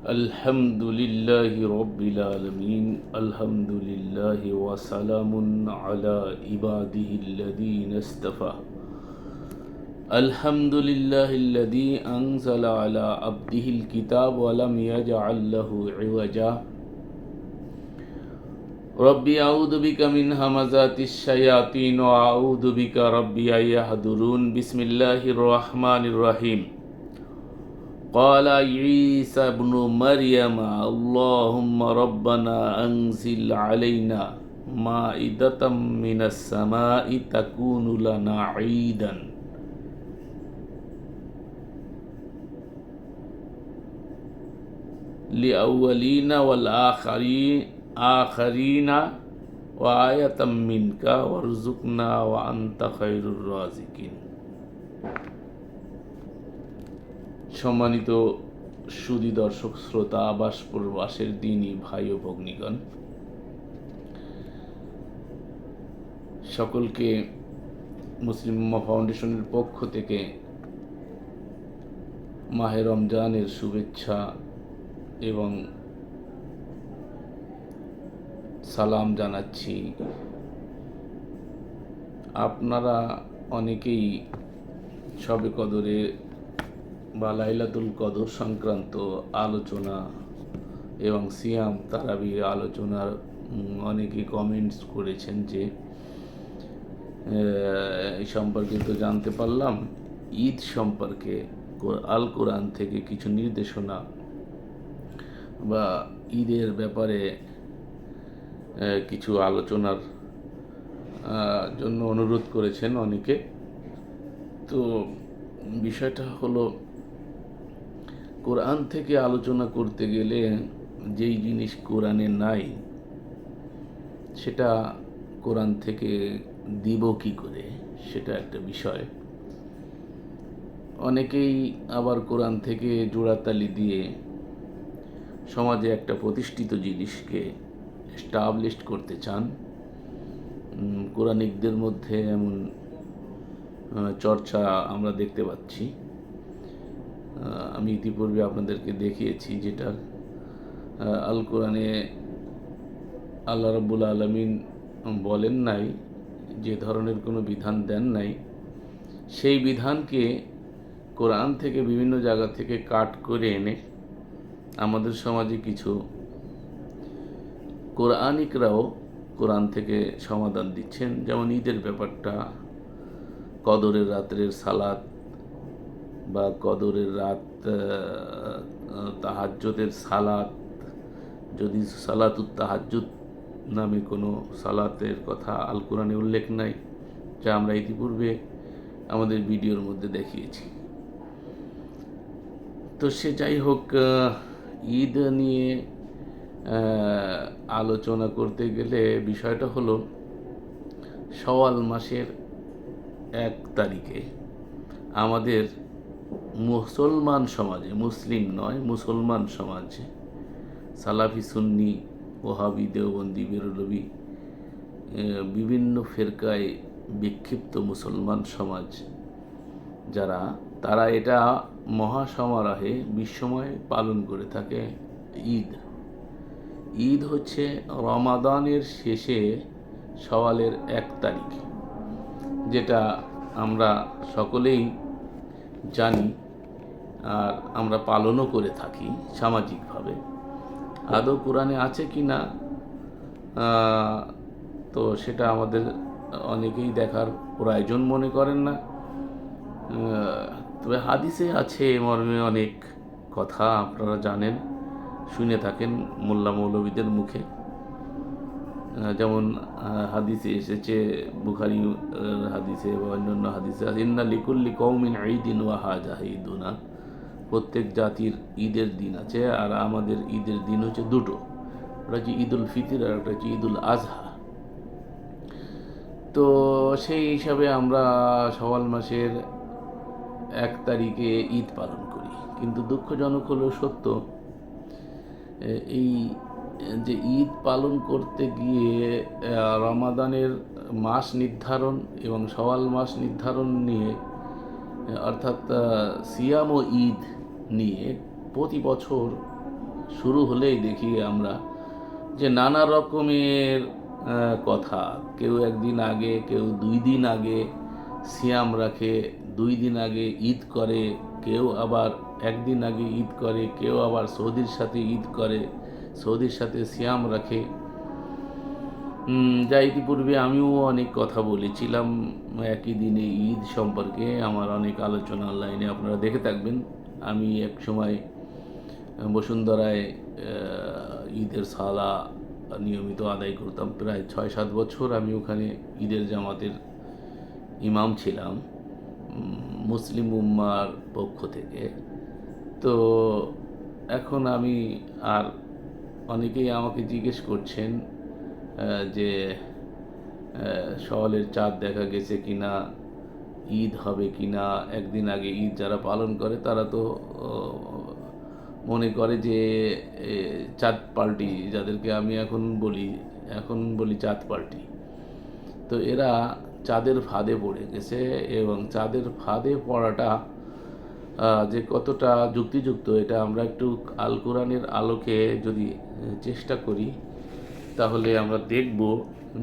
الحمد لله رب العالمين الحمد لله وسلام على عباده الذين اصطفى الحمد لله الذي أنزل على عبده الكتاب ولم يجعل له عوجا ربي أعوذ بك من همزات الشياطين وأعوذ بك ربي أن يحضرون بسم الله الرحمن الرحيم قال عيسى ابن مريم اللهم ربنا أنزل علينا مائدة من السماء تكون لنا عيدا لأولين والآخرين وآية منك وارزقنا وأنت خير الرازقين সম্মানিত সুধী দর্শক শ্রোতা, আবাস প্রবাসের দিনী ভাই ও ভগ্নীগণ, সকলকে মুসলিম উম্মাহ ফাউন্ডেশনের পক্ষ থেকে মাহে রমজানের শুভেচ্ছা এবং সালাম জানাচ্ছি। আপনারা অনেকেই শবে কদরে বা লাইলাতুল কদর সংক্রান্ত আলোচনা এবং সিয়াম তারাবি আলোচনার অনেকেই কমেন্টস করেছেন যে এই সম্পর্কে তো জানতে পারলাম, ঈদ সম্পর্কে আল কোরআন থেকে কিছু নির্দেশনা বা ঈদের ব্যাপারে কিছু আলোচনার জন্য অনুরোধ করেছেন অনেকে। তো বিষয়টা হলো, কোরআন থেকে আলোচনা করতে গেলে যেই জিনিস কোরআনে নাই সেটা কোরআন থেকে দিব কি করে, সেটা একটা বিষয়। অনেকেই আবার কোরআন থেকে জোড়াতালি দিয়ে সমাজে একটা প্রতিষ্ঠিত জিনিসকে এস্টাবলিশ করতে চান। কোরআনিকদের মধ্যে এমন চর্চা আমরা দেখতে পাচ্ছি। আমি ইতিপূর্বে আপনাদেরকে দেখিয়েছি, যেটা আল কোরআনে আল্লাহ রাব্বুল আলামিন বলেন নাই, যে ধরনের কোনো বিধান দেন নাই, সেই বিধানকে কোরআন থেকে বিভিন্ন জায়গা থেকে কাট করে এনে আমাদের সমাজে কিছু কোরআনিকরাও কোরআন থেকে সমাধান দিচ্ছেন। যেমন ঈদের ব্যাপারটা, কদরের রাত্রের সালাত বা কদরের রাত তাহাজ্জুদের সালাত, যদি সালাতুত তাহাজ্জুদ নামে কোনো সালাতের কথা আল কোরআনে উল্লেখ নাই, যা আমরা ইতিপূর্বে আমাদের ভিডিওর মধ্যে দেখিয়েছি। তো সে যাই হোক, ঈদ নিয়ে আলোচনা করতে গেলে বিষয়টা হলো, শাওয়াল মাসের 1 তারিখে আমাদের মুসলমান সমাজে, মুসলিম নয় মুসলমান সমাজে, সালাফি সুন্নি ওহাবি দেওবন্দি বেরলভি বিভিন্ন ফেরকায় বিক্ষিপ্ত মুসলমান সমাজ যারা, তারা এটা মহাসমারোহে বিশ্বময় পালন করে থাকে। ঈদ হচ্ছে রমাদানের শেষে শাওয়ালের 1 তারিখ, যেটা আমরা সকলেই জানি আর আমরা পালনও করে থাকি সামাজিকভাবে। আদৌ কোরআনে আছে কি না তো সেটা আমাদের অনেকেই দেখার প্রয়োজন মনে করেন না। তবে হাদিসে আছে মর্মে অনেক কথা, আপনারা জানেন, শুনে থাকেন মোল্লা মৌলবীদের মুখে। যেমন হাদিসে এসেছে, বুখারী হাদিসে বা অন্যান্য হাদিসে, ইন্না লিকুল্লি কওমিন ঈদিন ওয়া হাযা ঈদুনা, প্রত্যেক জাতির ঈদের দিন আছে, আর আমাদের ঈদের দিন হচ্ছে দুটো, একটা হচ্ছে ঈদুল ফিতর আর একটা হচ্ছে ঈদুল আজহা। তো সেই হিসাবে আমরা শাওয়াল মাসের 1 তারিখে ঈদ পালন করি। কিন্তু দুঃখজনক হলেও সত্য, এই যে ঈদ পালন করতে গিয়ে রমাদানের মাস নির্ধারণ এবং শাওয়াল মাস নির্ধারণ নিয়ে, অর্থাৎ সিয়াম ও ঈদ নিয়ে প্রতি বছর শুরু হলেই দেখি আমরা যে নানা রকমের কথা, কেউ একদিন আগে, কেউ 2 দিন আগে সিয়াম রাখে, 2 দিন আগে ঈদ করে, কেউ আবার একদিন আগে ঈদ করে, কেউ আবার সৌদির সাথে ঈদ করে, সৌদির সাথে সিয়াম রাখে। যা ইতিপূর্বে আমিও অনেক কথা বলেছিলাম একই দিনে ঈদ সম্পর্কে, আমার অনেক আলোচনা অনলাইনে আপনারা দেখে থাকবেন। আমি এক সময় বসুন্ধরায় ঈদের সালা নিয়মিত আদায় করতাম, প্রায় 6-7 বছর আমি ওখানে ঈদের জামাতের ইমাম ছিলাম মুসলিম উম্মার পক্ষ থেকে। তো এখন আমি আর অনেকেই আমাকে জিজ্ঞেস করছেন যে সওয়ালের চাঁদ দেখা গেছে কিনা, ঈদ হবে কিনা। একদিন আগে ঈদ যারা পালন করে তারা তো মনে করে যে চাঁদ পাল্টি, যাদেরকে আমি এখন বলি চাঁদ পাল্টি। তো এরা চাঁদের ফাঁদে পড়ে গেছে, এবং চাঁদের ফাঁদে পড়াটা যে কতটা যুক্তিযুক্ত এটা আমরা একটু আল কোরআনের আলোকে যদি চেষ্টা করি তাহলে আমরা দেখব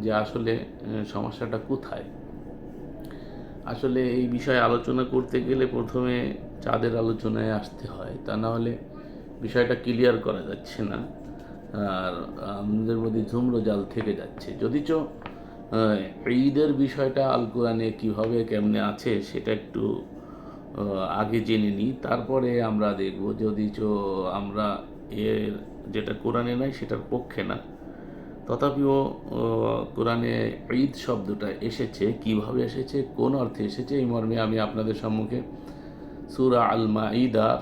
যে আসলে সমস্যাটা কোথায়। আসলে এই বিষয়ে আলোচনা করতে গেলে প্রথমে চাঁদের আলোচনায় আসতে হয়, তা না হলে বিষয়টা ক্লিয়ার করা যাচ্ছে না, আর আমাদের মধ্যে ঝুমরো জাল থেকে যাচ্ছে। যদিচ ঈদের বিষয়টা আল কোরআনে কীভাবে কেমনে আছে সেটা একটু আগে জেনে নিই, তারপরে আমরা দেখব। যদিচ আমরা এর যেটা কোরআনে নাই সেটার পক্ষে না, তথাপিও কোরআনে ঈদ শব্দটা এসেছে, কিভাবে এসেছে, কোন অর্থে এসেছে, এই মর্মে আমি আপনাদের সম্মুখে সূরা আল মাঈদার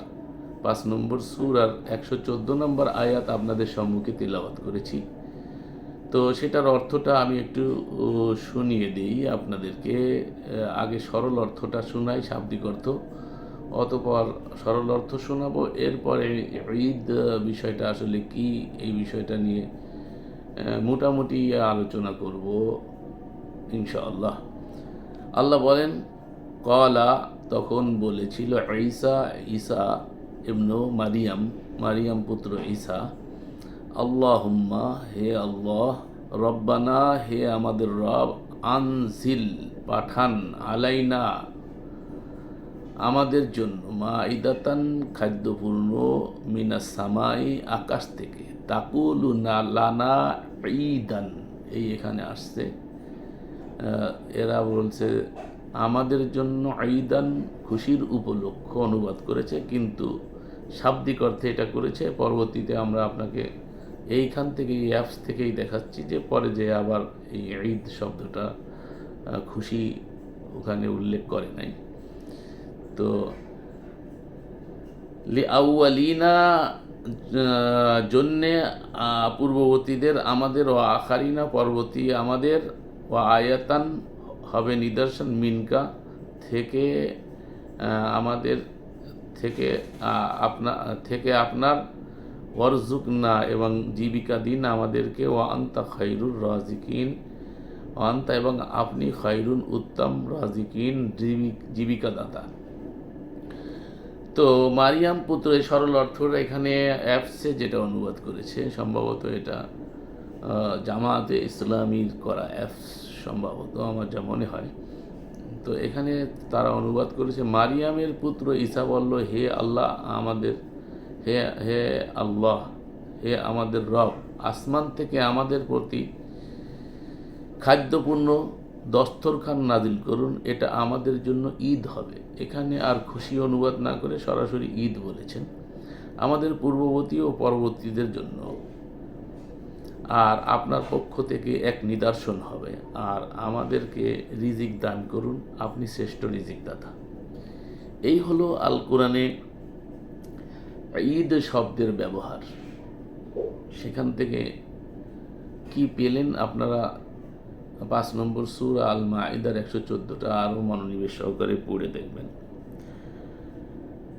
5 নম্বর সূরার 114 নম্বর আয়াত আপনাদের সম্মুখে তিলাওয়াত করেছি। তো সেটার অর্থটা আমি একটু শুনিয়ে দিই আপনাদেরকে। আগে সরল অর্থটা শোনাই, শাব্দিক অর্থ, অতঃপর সরল অর্থ শোনাবো। এরপরে ঈদ বিষয়টা আসলে কি, এই বিষয়টা নিয়ে মোটামুটি আলোচনা করব ইনশাআল্লাহ। আল্লাহ বলেন, কলা তখন বলেছিল ঈসা ইবনু মারিয়াম পুত্র ঈসা, আল্লাহুম্মা হে আল্লাহ, রব্বানা হে আমাদের রব, আনজিল পাঠান, আলাইনা আমাদের জন্য, মাইদাতান খাদ্যপূর্ণ, মিনাস সামাই আকাশ থেকে, তাকুলুনা লানা ঈদান, এই এখানে আসছে। এরা বলছে আমাদের জন্য ঈদান খুশির উপলক্ষ অনুবাদ করেছে, কিন্তু শাব্দিক অর্থে এটা করেছে। পরবর্তীতে আমরা আপনাকে এইখান থেকে, এই অ্যাপস থেকেই দেখাচ্ছি যে পরে যে আবার এই ঈদ শব্দটা খুশি ওখানে উল্লেখ করে নাই। তো লিআউয়ালিনা জন্যে পূর্ববর্তীদের আমাদের, ও আখারিনা পরবর্তী আমাদের, ও আয়াতান হবে নিদর্শন, মিনকা থেকে আমাদের থেকে আপনার, ওয়ারজুকনা এবং জীবিকা দিন আমাদেরকে, ও আনতা খায়রুর রাজিকিন, আনতা এবং আপনি, খায়রুন উত্তম, রাজিকিন জীবিকাদাতা। তো মারিয়াম পুত্র, এই সরল অর্থটা এখানে অ্যাপসে যেটা অনুবাদ করেছে, সম্ভবত এটা জামাতে ইসলামীর করা অ্যাপস, সম্ভবত আমার যা মনে হয়। তো এখানে তারা অনুবাদ করেছে, মারিয়ামের পুত্র ঈসা বলল, হে আল্লাহ আমাদের, হে আল্লাহ, হে আমাদের রব, আসমান থেকে আমাদের প্রতি খাদ্যপূর্ণ দস্তরখান নাজিল করুন, এটা আমাদের জন্য ঈদ হবে। এখানে আর খুশি অনুবাদ না করে সরাসরি ঈদ বলেছেন, আমাদের পূর্ববর্তী ও পরবর্তীদের জন্য, আর আপনার পক্ষ থেকে এক নিদর্শন হবে, আর আমাদেরকে রিজিক দান করুন, আপনি শ্রেষ্ঠ রিজিক দাতা। এই হলো আল কোরআনে ঈদ শব্দের ব্যবহার। সেখান থেকে কি পেলেন আপনারা 5 নম্বর সূরা আল মাঈদার 114টা আরও মনোনিবেশ সহকারে পড়ে দেখবেন।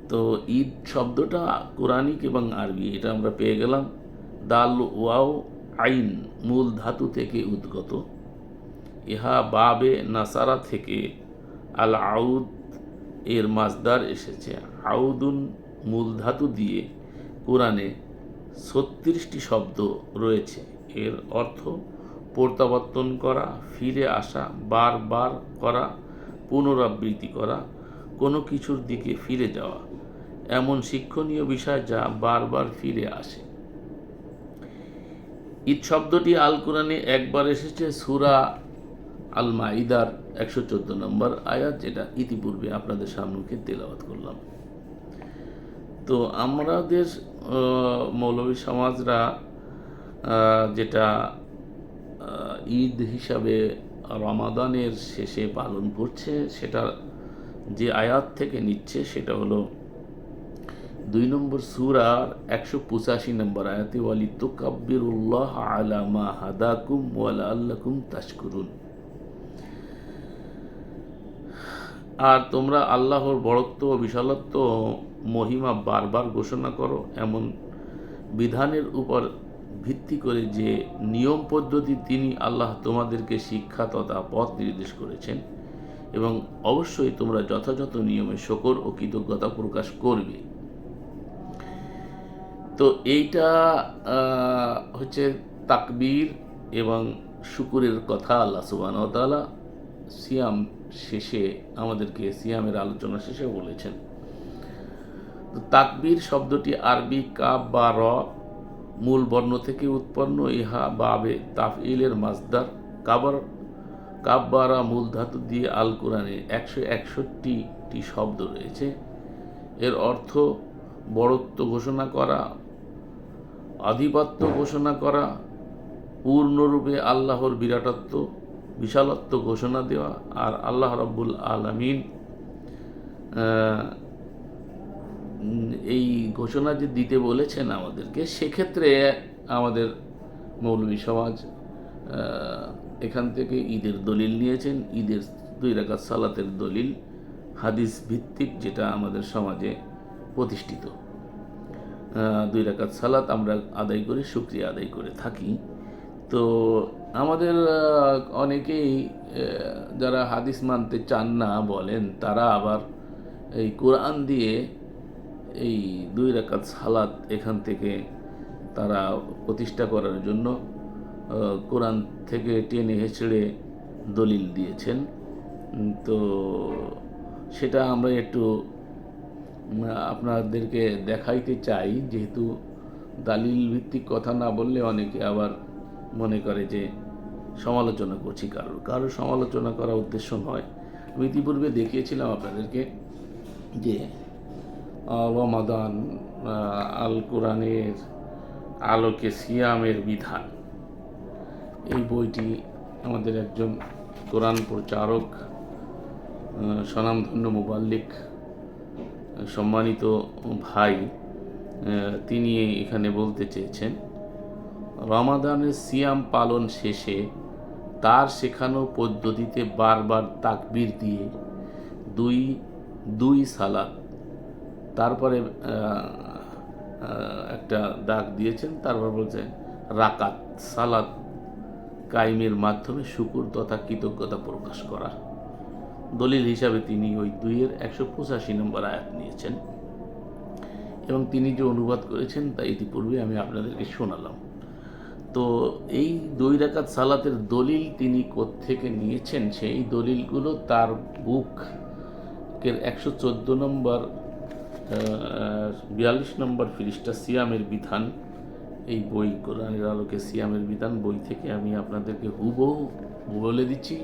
তো ঈদ শব্দটা কোরআনিক এবং আরবি, এটা আমরা পেয়ে গেলাম। দাল ওয়াও আইন মূল ধাতু থেকে উদ্গত, ইহা বাবে নাসারা থেকে, আল আউদ এর মাজদার এসেছে, আউদুন মূল ধাতু দিয়ে কোরআনে 36টি শব্দ রয়েছে। এর অর্থ প্রত্যাবর্তন করা, ফিরে আসা, বারবার করা, পুনরাবৃত্তি করা, কোনো কিছুর দিকে ফিরে যাওয়া, এমন শিক্ষণীয় বিষয় যা বারবার ফিরে আসে। ঈদ শব্দটি আল কোরআনে একবার এসেছে সূরা আল মাইদার 114 নম্বর আয়াত, যেটা ইতিপূর্বে আপনাদের সামনে তেলাওয়াত করলাম। তো আমাদের মৌলভী সমাজরা যেটা ঈদ হিসাবে রমাদানের শেষে পালন করছে, সেটা যে আয়াত থেকে নিচ্ছে সেটা হলো 2 নম্বর সূরার 185 নম্বর আয়াতে, ওয়ালিতুকাব্বিরুল্লাহ আলা মা হাদাকুম ওয়া লাআল্লাকুম তাশকুরুন। আর তোমরা আল্লাহর বড়ত্ব ও বিশালত্ব ও মহিমা বারবার ঘোষণা করো, এমন বিধানের উপর ভিত্তি করে যে নিয়ম পদ্ধতি তিনি আল্লাহ তোমাদেরকে শিক্ষা তথা পথ নির্দেশ করেছেন, এবং অবশ্যই তোমরা যথাযথ নিয়মে শকর ও কৃতজ্ঞতা প্রকাশ করবে। তো এইটা হচ্ছে তাকবীর এবং শুকুরের কথা আল্লাহ সুবহানাহু ওয়া তাআলা সিয়াম শেষে আমাদেরকে সিয়ামের আলোচনা শেষে বলেছেন। তো তাকবীর শব্দটি আরবি কাব বা র মূল বর্ণ থেকে উৎপন্ন। ইহা বাবে তাফইলের মাজদার। কাব্বারা মূল ধাতু দিয়ে আল কোরআনে 161টি শব্দ রয়েছে। এর অর্থ বড়ত্ব ঘোষণা করা, আধিপত্য ঘোষণা করা, পূর্ণরূপে আল্লাহর বিরাটত্ব বিশালত্ব ঘোষণা দেওয়া। আর আল্লাহ রাব্বুল আলামিন এই ঘোষণা যে দিতে বলেছেন আমাদেরকে, সেক্ষেত্রে আমাদের মৌলভী সমাজ এখান থেকে ঈদের দলিল নিয়েছেন। ঈদের 2 রাকাত সালাতের দলিল হাদিস ভিত্তিক, যেটা আমাদের সমাজে প্রতিষ্ঠিত। 2 রাকাত সালাত আমরা আদায় করে শুকরিয়া আদায় করে থাকি। তো আমাদের অনেকেই যারা হাদিস মানতে চান না বলেন, তারা আবার এই কোরআন দিয়ে এই 2 রাকাত সালাত এখান থেকে তারা প্রতিষ্ঠা করার জন্য কোরআন থেকে টেনে হেঁচড়ে দলিল দিয়েছেন। তো সেটা আমরা একটু আপনাদেরকে দেখাইতে চাই, যেহেতু দালিল ভিত্তিক কথা না বললে অনেকে আবার মনে করে যে সমালোচনা করছি। কারোর সমালোচনা করা উদ্দেশ্য নয়। আমি ইতিপূর্বে দেখিয়েছিলাম আপনাদেরকে যে রমাদান আল কোরআনের আলোকে সিয়ামের বিধান, এই বইটি আমাদের একজন কোরআন প্রচারক, স্বনামধন্য মুবাল্লিক, সম্মানিত ভাই, তিনি এখানে বলতে চেয়েছেন, রমাদানের সিয়াম পালন শেষে তার শেখানো পদ্ধতিতে বারবার তাকবীর দিয়ে দুই সালাত, তারপরে একটা দাগ দিয়েছেন, তারপর বলছে রাকাত সালাত কায়েমের মাধ্যমে শুকুর তথা কৃতজ্ঞতা প্রকাশ করা। দলিল হিসাবে তিনি ওই 2-এর 185 নম্বর আয়াত নিয়েছেন, এবং তিনি যে অনুবাদ করেছেন তা ইতিপূর্বে আমি আপনাদেরকে শোনালাম। তো এই 2 রাকাত সালাতের দলিল তিনি কোত্থেকে নিয়েছেন, সেই দলিলগুলো তার বুকের 114 নম্বর 42 নম্বর পৃষ্ঠা সিয়ামের বিধান, এই বই কোরআনের আলোকে সিয়ামের বিধান বই থেকে আমি আপনাদেরকে হুবহু বলে দিচ্ছি,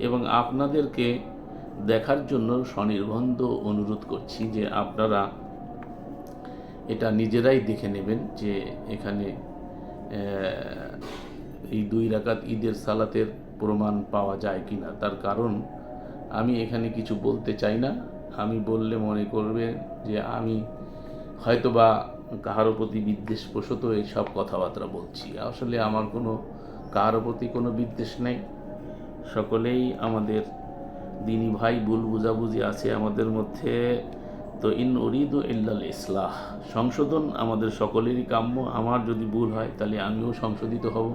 এবং আপনাদেরকে দেখার জন্য স্বনির্বন্ধ অনুরোধ করছি যে আপনারা এটা নিজেরাই দেখে নেবেন যে এখানে এই 2 রাকাত ঈদের সালাতের প্রমাণ পাওয়া যায় কিনা। তার কারণ আমি এখানে কিছু বলতে চাই না। আমি বললে মনে করবে যে আমি হয়তোবা কাহারও প্রতি বিদ্বেষবশত এইসব কথাবার্তা বলছি। আসলে আমার কাহারও প্রতি কোনো বিদ্বেষ নেই। সকলেই আমাদের দিনী ভাই, ভুল বুঝাবুঝি আছে আমাদের মধ্যে। তো ইন উরিদু ইল্লাল ইসলাহ, সংশোধন আমাদের সকলেরই কাম্য। আমার যদি ভুল হয় তাহলে আমিও সংশোধিত হব,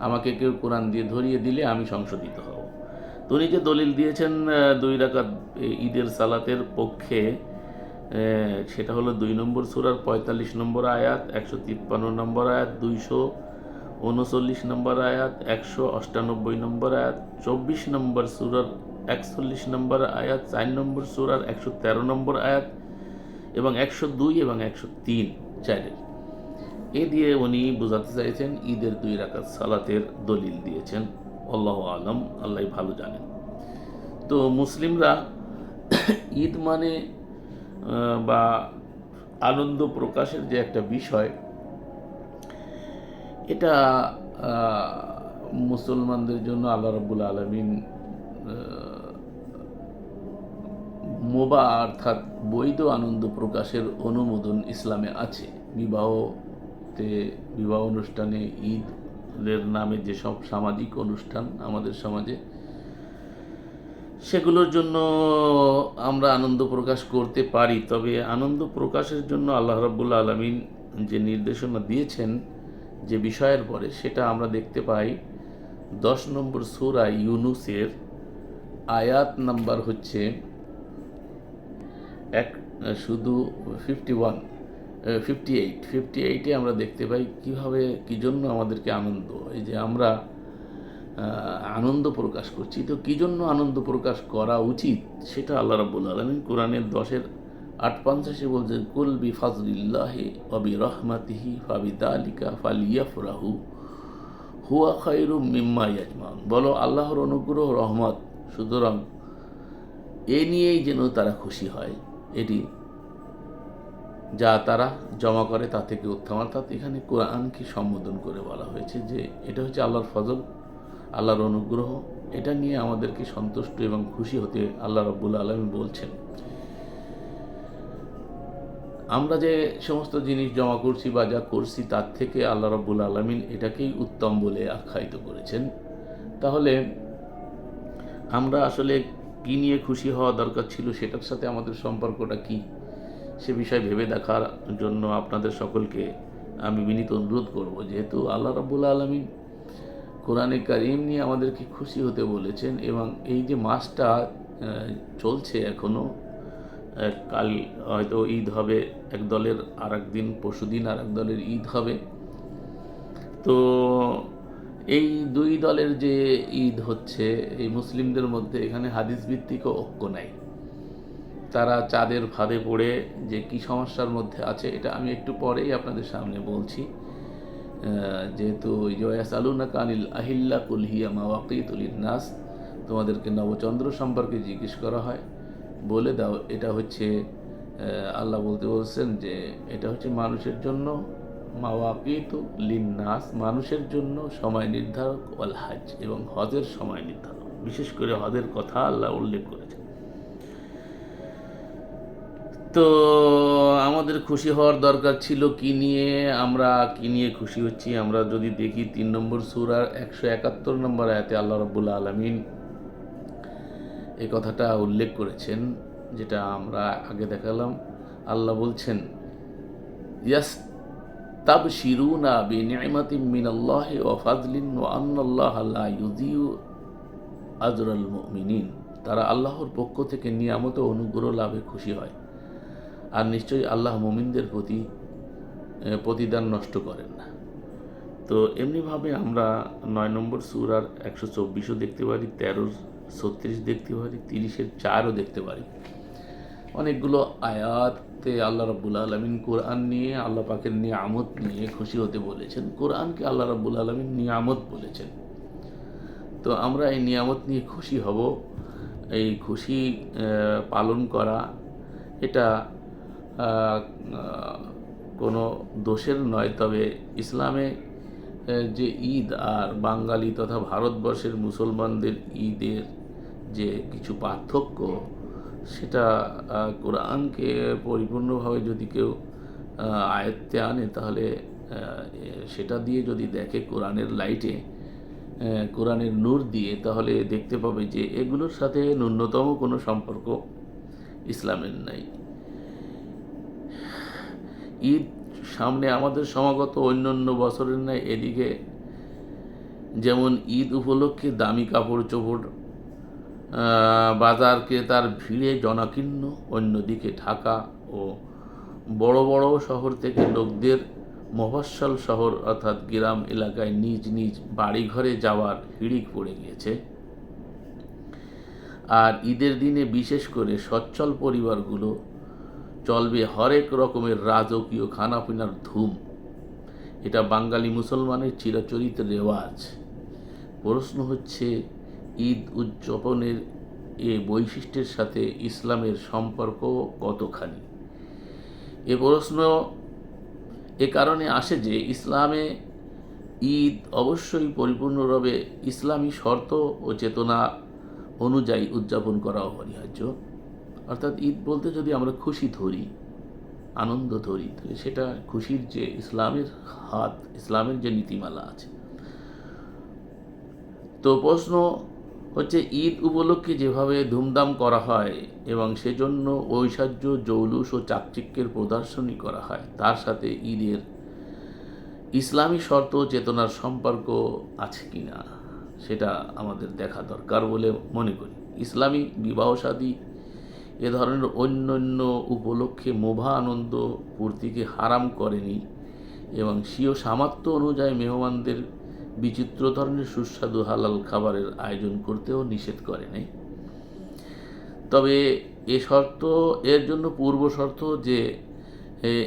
আমাকে কেউ কোরআন দিয়ে ধরিয়ে দিলে আমি সংশোধিত হব। তো উনি যে দলিল দিয়েছেন 2 রাকাত ঈদের সালাতের পক্ষে, সেটা হলো 2 নম্বর সূরার 45 নম্বর আয়াত, 153 নম্বর আয়াত, 239 নম্বর আয়াত, 198 নম্বর আয়াত, 24 নম্বর সূরার 41 নম্বর আয়াত, 4 নম্বর সূরার 113 নম্বর আয়াত এবং 102 এবং 103 চারের। এ দিয়ে উনি বোঝাতে চাইছেন ঈদের 2 রাকাত সালাতের দলিল দিয়েছেন। আল্লাহু আলম, আল্লাহ ভালো জানেন। তো মুসলিমরা ঈদ মানে বা আনন্দ প্রকাশের যে একটা বিষয়, এটা মুসলমানদের জন্য আল্লাহ রাব্বুল আলামিন মোবা অর্থাৎ বৈধ আনন্দ প্রকাশের অনুমোদন ইসলামে আছে। বিবাহ অনুষ্ঠানে ঈদের নামে যেসব সামাজিক অনুষ্ঠান আমাদের সমাজে, সেগুলোর জন্য আমরা আনন্দ প্রকাশ করতে পারি। তবে আনন্দ প্রকাশের জন্য আল্লাহ রাব্বুল আলামিন যে নির্দেশনা দিয়েছেন যে বিষয়ের পরে, সেটা আমরা দেখতে পাই 10 নম্বর সূরা ইউনুসের আয়াত নাম্বার হচ্ছে শুধু 58 আমরা দেখতে পাই কিভাবে কি জন্য আমাদেরকে আনন্দ, এই যে আমরা আনন্দ প্রকাশ করছি। তো কি জন্য আনন্দ প্রকাশ করা উচিত সেটা আল্লাহ রাব্বুল আলামিন কোরআনের 10-এর 8-50 বলছেন, কুল বিফাজলিল্লাহি ওয়া বিরহমাতিহি ফাবিযালিকা ফালিয়াফরাহু হুয়া খায়রুম মিম্মা ইয়াজমাউন। বলো আল্লাহর অনুগ্রহ রহমত, সুতরাং এ নিয়েই যেন তারা খুশি হয়। এটি যা তারা জমা করে তা থেকে উত্তম। অর্থাৎ এখানে কোরআনকে সম্বোধন করে বলা হয়েছে যে এটা হচ্ছে আল্লাহর ফজল, আল্লাহর অনুগ্রহ, এটা নিয়ে আমাদেরকে সন্তুষ্ট এবং খুশি হতে আল্লাহ রাব্বুল আলামিন বলছেন। আমরা যে সমস্ত জিনিস জমা করছি বা যা করছি তার থেকে আল্লাহ রাব্বুল আলামিন এটাকেই উত্তম বলে আখ্যায়িত করেছেন। তাহলে আমরা আসলে কি নিয়ে খুশি হওয়া দরকার ছিল, সেটার সাথে আমাদের সম্পর্কটা কি, সে বিষয় ভেবে দেখার জন্য আপনাদের সকলকে আমি বিনীত অনুরোধ করব। যেহেতু আল্লাহ রাব্বুল আলামিন কোরআনে কারীম নিয়ে আমাদেরকে খুশি হতে বলেছেন, এবং এই যে মাসটা চলছে এখনও, কাল হয়তো ঈদ হবে এক দলের, আর একদিন পরশুদিন আর এক দলের ঈদ হবে। তো এই 2 দলের যে ঈদ হচ্ছে এই মুসলিমদের মধ্যে, এখানে হাদিস ভিত্তিক ঐক্য নাই। তারা চাঁদের ফাঁদে পড়ে যে কি সমস্যার মধ্যে আছে, এটা আমি একটু পরেই আপনাদের সামনে বলছি। যেহেতু ইয়াসালুনাকা আনিল আহিল্লা কুল হিয়া মাওয়াকিতুল লিন্নাস, তোমাদেরকে নবচন্দ্র সম্পর্কে জিজ্ঞেস করা হয়, বলে দাও এটা হচ্ছে, আল্লাহ বলছেন যে এটা হচ্ছে মানুষের জন্য, মাওয়াকিতু লিন্নাস মানুষের জন্য সময় নির্ধারক, ওয়াল হজ এবং হজের সময় নির্ধারক। বিশেষ করে হজের কথা আল্লাহ উল্লেখ করেছেন। তো আমাদের খুশি হওয়ার দরকার ছিল কি নিয়ে, আমরা কি নিয়ে খুশি হচ্ছি। আমরা যদি দেখি 3 নম্বর সূরার 171 নম্বর আয়াতে আল্লাহ রাব্বুল আলামিন এই কথাটা উল্লেখ করেছেন, যেটা আমরা আগে দেখালাম। আল্লাহ বলছেন, ইয়াস্তাবশিরুনা বিনি'মাতিন মিনাল্লাহি ওয়া ফাজলিন ওয়া আন্নাল্লাহা লা ইউযিউ আজরাল মুমিনিন। তারা আল্লাহর পক্ষ থেকে নিয়ামত ও অনুগ্রহ লাভে খুশি হয়, আর নিশ্চয়ই আল্লাহ মুমিনদের প্রতি প্রতিদান নষ্ট করেন না। তো এমনিভাবে আমরা 9 নম্বর সূরার 124 দেখতে পারি, 13-36 দেখতে পারি, 30-এর 4 দেখতে পারি। অনেকগুলো আয়াতে আল্লাহ রাব্বুল আলামিন কোরআন নিয়ে, আল্লাহ পাকের নিয়ামত নিয়ে খুশি হতে বলেছেন। কোরআনকে আল্লাহ রাব্বুল আলামিন নিয়ামত বলেছেন। তো আমরা এই নিয়ামত নিয়ে খুশি হব। এই খুশি পালন করা এটা কোনো দোষের নয়। তবে ইসলামে যে ঈদ আর বাঙালি তথা ভারতবর্ষের মুসলমানদের ঈদের যে কিছু পার্থক্য, সেটা কোরআনকে পরিপূর্ণভাবে যদি কেউ আয়ত্তে আনে, তাহলে সেটা দিয়ে যদি দেখে কোরআনের লাইটে, কোরআনের নূর দিয়ে, তাহলে দেখতে পাবে যে এগুলোর সাথে ন্যূনতম কোনো সম্পর্ক ইসলামের নাই। ঈদ সামনে আমাদের সমাগত, অন্যান্য বছরের ন্যায় এদিকে যেমন ঈদ উপলক্ষে দামি কাপড় চোপড়, বাজার ক্রেতার ভিড়ে জনাকীর্ণ, অন্যদিকে ঢাকা ও ও বড় বড় শহর থেকে লোকদের মফস্বল শহর অর্থাৎ গ্রাম এলাকায় নিজ নিজ বাড়িঘরে যাওয়ার হিড়িক পড়ে গিয়েছে। আর ঈদের দিনে বিশেষ করে সচ্ছল পরিবারগুলো চলবে হরেক রকমের রাজকীয় খানাপিনার ধুম। এটা বাঙালি মুসলমানের চিরাচরিত রেওয়াজ। প্রশ্ন হচ্ছে, ঈদ উদযাপনের এ বৈশিষ্ট্যের সাথে ইসলামের সম্পর্ক কতখানি? এ প্রশ্ন এ কারণে আসে যে ইসলামে ঈদ অবশ্যই পরিপূর্ণভাবে ইসলামী শর্ত ও চেতনা অনুযায়ী উদযাপন করা অপরিহার্য। অর্থাৎ ঈদ বলতে যদি আমরা খুশি ধরি, আনন্দ ধরি, তাহলে সেটা খুশির যে ইসলামের হাত, ইসলামের যে নীতিমালা আছে। তো প্রশ্ন হচ্ছে, ঈদ উপলক্ষে যেভাবে ধুমধাম করা হয় এবং সেজন্য ঐশ্বর্য, জৌলুস ও চাকচিক্যের প্রদর্শনী করা হয়, তার সাথে ঈদের ইসলামী শর্ত চেতনার সম্পর্ক আছে কিনা সেটা আমাদের দেখা দরকার বলে মনে করি। ইসলামী বিবাহ শাদী এ ধরনের অন্যান্য উপলক্ষে মোভা আনন্দ পূর্তিকে হারাম করেনি এবং স্বীয় সামর্থ্য অনুযায়ী মেহমানদের বিচিত্র ধরনের সুস্বাদু হালাল খাবারের আয়োজন করতেও নিষেধ করে নাই। তবে এর জন্য পূর্ব শর্ত যে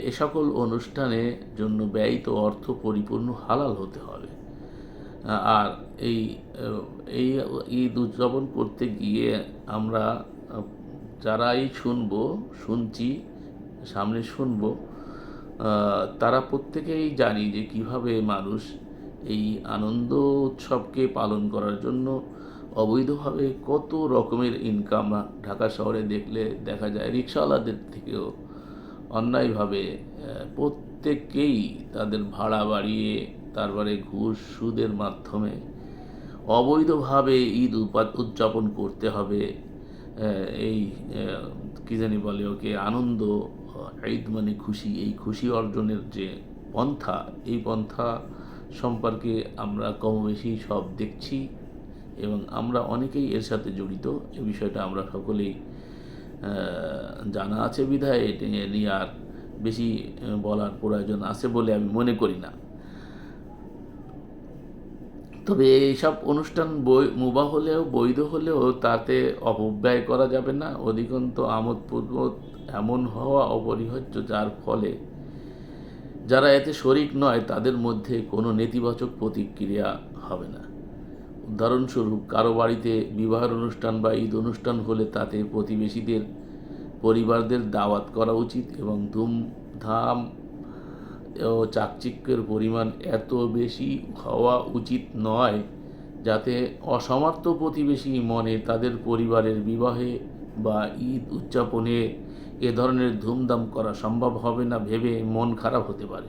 এ সকল অনুষ্ঠানের জন্য ব্যয়িত অর্থ পরিপূর্ণ হালাল হতে হবে। আর এই ঈদ উদযাপন করতে গিয়ে আমরা যারাই শুনছি সামনে শুনবো, তারা প্রত্যেকেই জানি যে কিভাবে মানুষ এই আনন্দ উৎসবকে পালন করার জন্য অবৈধভাবে কত রকমের ইনকাম ঢাকা শহরে দেখলে দেখা যায়। রিক্সাওয়ালাদের থেকেও অন্যায়ভাবে প্রত্যেককেই তাদের ভাড়া বাড়িয়ে তারপরে ঘুষ সুদের মাধ্যমে অবৈধভাবে ঈদ উদযাপন করতে হবে। এই কী জানি বলে ওকে, আনন্দ, ঈদ মানে খুশি, এই খুশি অর্জনের যে পন্থা, এই পন্থা সম্পর্কে আমরা কম বেশি সব দেখছি এবং আমরা অনেকেই এর সাথে জড়িত। এই বিষয়টা আমরা সকলেই জানা আছে বিধায় এটা নিয়ে আর বেশি বলার প্রয়োজন আছে বলে আমি মনে করি না। তবে এইসব অনুষ্ঠান মুবাহ হলেও, বৈধ হলেও তাতে অপব্যয় করা যাবে না। অধিকন্ত আমোদ প্রমোদ এমন হওয়া অপরিহার্য যার ফলে যারা এতে শরিক নয় তাদের মধ্যে কোনো নেতিবাচক প্রতিক্রিয়া হবে না। উদাহরণস্বরূপ, কারো বাড়িতে বিবাহের অনুষ্ঠান বা ঈদ অনুষ্ঠান হলে তাতে প্রতিবেশীদের পরিবারদের দাওয়াত করা উচিত এবং ধুমধাম ও চাকচিক্যের পরিমাণ এত বেশি হওয়া উচিত নয় যাতে অসমর্থ প্রতিবেশী মনে তাদের পরিবারের বিবাহে বা ঈদ উদযাপনে এ ধরনের ধুমধাম করা সম্ভব হবে না ভেবে মন খারাপ হতে পারে।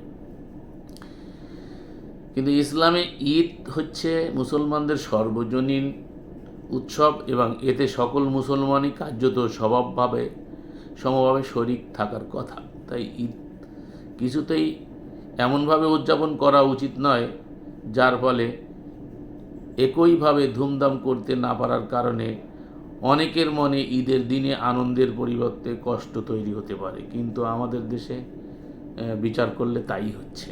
কিন্তু ইসলামে ঈদ হচ্ছে মুসলমানদের সর্বজনীন উৎসব এবং এতে সকল মুসলমানই কার্যত সমভাবে শরিক থাকার কথা। তাই ঈদ কিছুতেই এমনভাবে উদযাপন করা উচিত নয় যার ফলে একইভাবে ধুমধাম করতে না পারার কারণে অনেকের মনে ঈদের দিনে আনন্দের পরিবর্তে কষ্ট তৈরি হতে পারে। কিন্তু আমাদের দেশে বিচার করলে তাই হচ্ছে।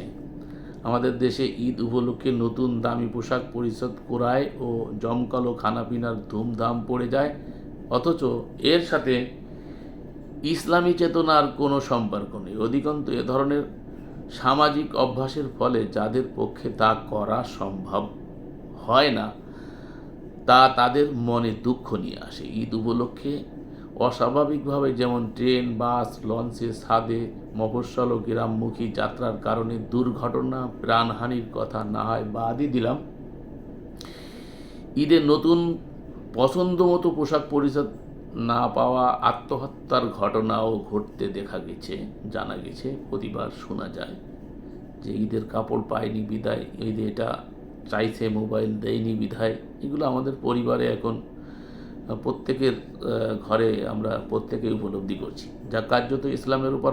আমাদের দেশে ঈদ উপলক্ষে নতুন দামি পোশাক পরিচ্ছদ করায় ও জমকালো খানাপিনার ধুমধাম পড়ে যায়, অথচ এর সাথে ইসলামী চেতনার কোনো সম্পর্ক নেই। অধিকন্তু এ ধরনের সামাজিক অভ্যাসের ফলে যাদের পক্ষে তা করা সম্ভব হয় না তা তাদের মনে দুঃখ নিয়ে আসে। ঈদ উপলক্ষে অস্বাভাবিকভাবে যেমন ট্রেন, বাস, লঞ্চে, ছাদে মফস্বল ও গ্রামমুখী যাত্রার কারণে দুর্ঘটনা, প্রাণহানির কথা না হয় বাদই দিলাম, ঈদে নতুন পছন্দ মতো পোশাক পরিচ্ছদ না পাওয়া, আত্মহত্যার ঘটনাও ঘটতে জানা গেছে। প্রতিবার শোনা যায় যে ঈদের কাপড় পায়নি বিদায়, ঈদে এটা চাইছে, মোবাইল দেয়নি বিধায়। এগুলো আমাদের পরিবারে এখন প্রত্যেকের ঘরে আমরা প্রত্যেকে উপলব্ধি করছি, যা কার্যত ইসলামের উপর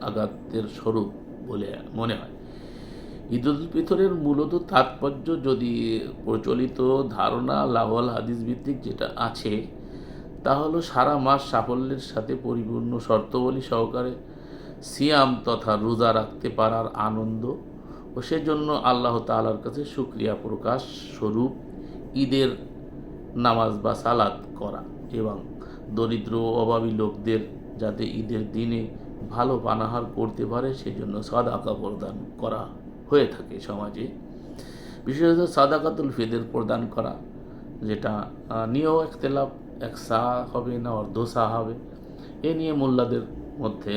আঘাতের স্বরূপ বলে মনে হয়। ঈদ উল ফিতরের মূলত তাৎপর্য যদি প্রচলিত ধারণা লাওয়াল হাদিস ভিত্তিক যেটা আছে তা হলো সারা মাস সাফল্যের সাথে পরিপূর্ণ শর্তাবলী সহকারে সিয়াম তথা রোজা রাখতে পারার আনন্দ ও সেজন্য আল্লাহ তাআলার কাছে শুকরিয়া প্রকাশ স্বরূপ ঈদের নামাজ বা সালাত করা এবং দরিদ্র ও অভাবী লোকদের যাতে ঈদের দিনে ভালো পানাহার করতে পারে সেজন্য সাদাকা প্রদান করা হয়ে থাকে সমাজে। বিশেষত সাদাকাতুল ফিতর প্রদান করা, যেটা নিয়েও একতলাফ, এক সা হবে না অর্ধ সা হবে, এ নিয়ে মোল্লাদের মধ্যে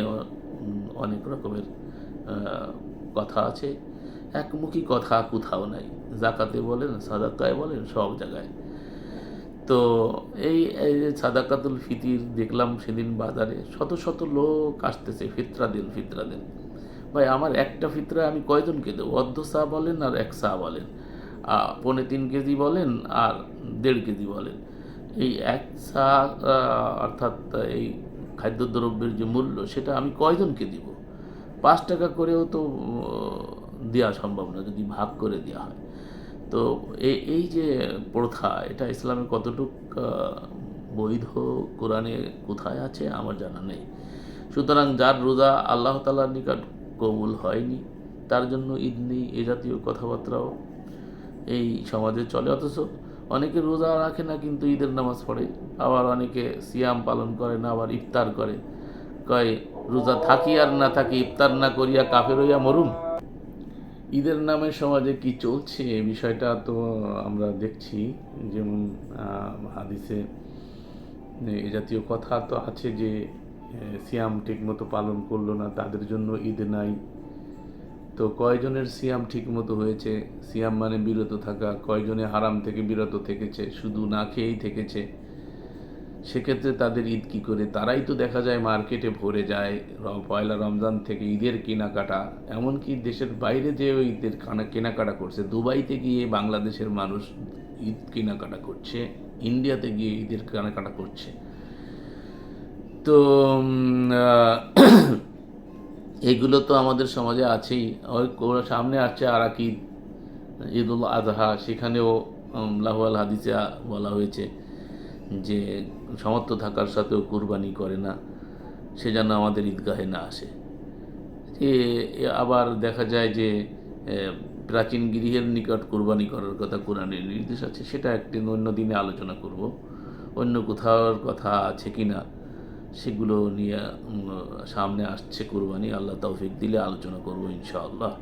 অনেক রকমের কথা আছে। একমুখী কথা কোথাও নাই, জাকাতে বলেন, সাদাকায় বলেন, সব জায়গায়। তো এই যে সাদাকাতুল ফিতির দেখলাম সেদিন বাজারে শত শত লোক আসতেছে, ফিতরা দিন ফিতরা দিন। ভাই আমার একটা ফিতরা আমি কয়জনকে দেবো? অর্ধ সা বলেন আর এক সা বলেন, 3.25 কেজি বলেন আর 1.5 কেজি বলেন, এই এক সা অর্থাৎ এই খাদ্যদ্রব্যের যে মূল্য সেটা আমি কয়জনকে দিব? 5 টাকা করেও তো দেওয়া সম্ভব না যদি ভাগ করে দেওয়া হয়। তো এই যে প্রথা, এটা ইসলামে কতটুক বৈধ, কোরআনে কোথায় আছে আমার জানা নেই। সুতরাং যার রোজা আল্লাহ তাআলার নিকট কবুল হয়নি তার জন্য ঈদ নেই, এ জাতীয় কথাবার্তাও এই সমাজে চলে। অথচ অনেকে রোজা রাখে না কিন্তু ঈদের নামাজ পড়ে, আবার অনেকে সিয়াম পালন করে না, আবার ইফতার করে। কয় রোজা থাকি আর না থাকি, ইফতার না করিয়া কাফের হইয়া মরুম। ঈদের নামে সমাজে কি চলছে এই বিষয়টা তো আমরা দেখছি। যেমন হাদিসে এ জাতীয় কথা তো আছে যে সিয়াম ঠিকমতো পালন করলো না তাদের জন্য ঈদ নাই। তো কয়জনের সিয়াম ঠিকমতো হয়েছে? সিয়াম মানে বিরত থাকা। কয়জনে হারাম থেকে বিরত থেকেছে, শুধু না খেয়েই থেকেছে? সেক্ষেত্রে তাদের ঈদ কী করে? তারাই তো দেখা যায় মার্কেটে ভরে যায় পয়লা রমজান থেকে ঈদের কেনাকাটা, এমনকি দেশের বাইরে যেও ঈদের কেনাকাটা করছে। দুবাইতে গিয়ে বাংলাদেশের মানুষ ঈদ কেনাকাটা করছে, ইন্ডিয়াতে গিয়ে ঈদের কেনাকাটা করছে। তো এগুলো তো আমাদের সমাজে আছেই। সামনে আসছে আর এক ঈদ, ঈদুল আজহা, সেখানেও লাহওয়াল হাদিসে বলা হয়েছে যে সমর্থ থাকার সাথেও কুরবানি করে না, সে যেন আমাদের ঈদগাহে না আসে। আবার দেখা যায় যে প্রাচীন গৃহের নিকট কুরবানি করার কথা কোরআনের নির্দেশ আছে, সেটা একটি অন্য দিনে আলোচনা করব। অন্য কোথাওর কথা আছে কি না সেগুলো নিয়ে সামনে আসছে কুরবানি, আল্লাহ তৌফিক দিলে আলোচনা করব ইনশাআল্লাহ।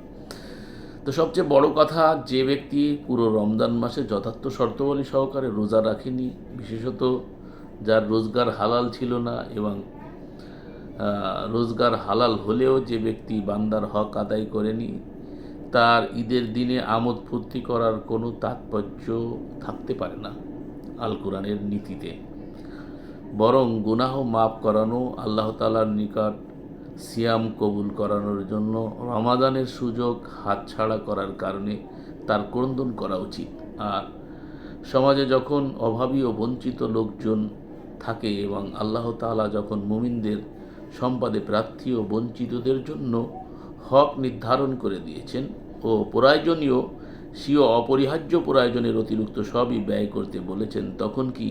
তো সবচেয়ে বড় কথা, যে ব্যক্তি পুরো রমজান মাসে যথার্থ শর্তাবলী সহকারে রোজা রাখেনি, বিশেষত যার রোজগার হালাল ছিল না, এবং রোজগার হালাল হলেও যে ব্যক্তি বান্দার হক আদায় করেনি, তার ঈদের দিনে আমোদ ফুর্তি করার কোনো তাৎপর্য থাকতে পারে না আল কোরআনের নীতিতে। বরং গুনাহ মাফ করানো, আল্লাহ তাআলার নিকট সিয়াম কবুল করানোর জন্য রমাদানের সুযোগ হাতছাড়া করার কারণে তার ক্রন্দন করা উচিত। আর সমাজে যখন অভাবী ও বঞ্চিত লোকজন থাকে এবং আল্লাহ তাআলা যখন মুমিনদের সম্পদে প্রার্থী ও বঞ্চিতদের জন্য হক নির্ধারণ করে দিয়েছেন ও প্রয়োজনীয় স্বীয় অপরিহার্য প্রয়োজনের অতিরিক্ত সবই ব্যয় করতে বলেছেন, তখন কি